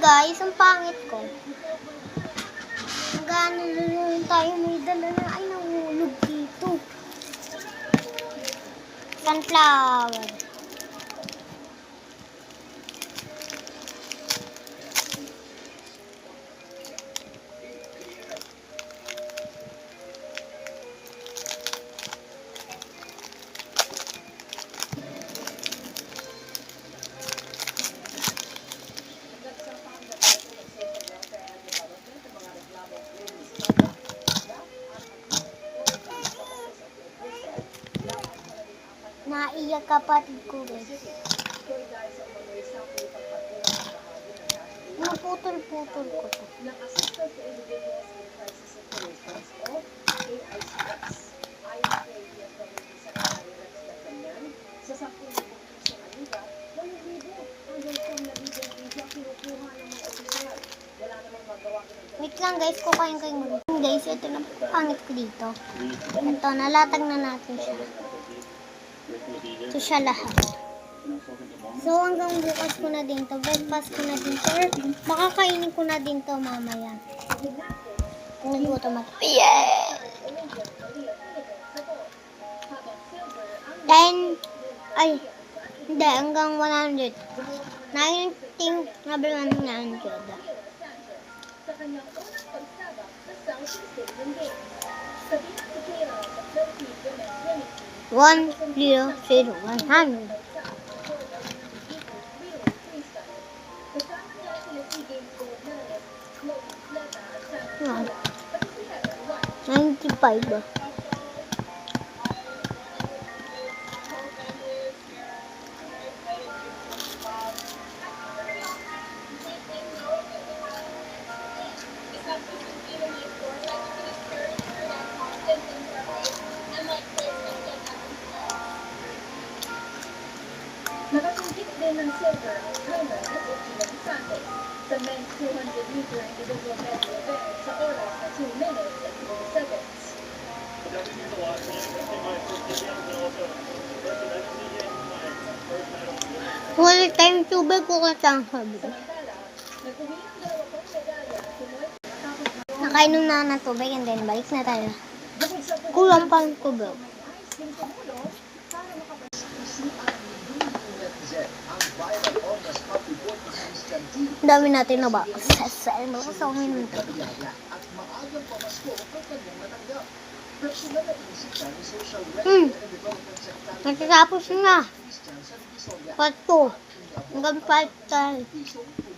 guys, ang pangit ko. Magano na tayo may dala na ay nahulog dito. Sunflower. Naiyak kapatid ko guys. Naputol-putol ko to. Wait lang guys, kukain ko yung muna. Guys, ito na pangit ko dito. Ito, nalatag na natin siya. Ito siya lahat. So, hanggang bukas ko na din to. Breakfast ko na din to. Or, makakainin ko na din to mamaya. Kung nagutom ako. Yeah! 10. Ay, hindi. Hanggang 100. 19. Number 100. 1, 0, 0, 100. Yan. 95 ba? Nakatungkit din ng silver ang timer na si Ian Santos sa men's 200-meter individual medley event sa oras na 2 minutes and 3 seconds. Wala tayong tubig ko kasang sabi. Samantala, nagpuwi ng 2 medalya si Moy matapos Nakainom na ng tubig and then balik na tayo. bukod sa Kulang pa ng tubig. may ice din tumulong para makabalik. Ang dami natin na ba? Sa minuto. Natatapos na. Part 2. Hanggang part 3.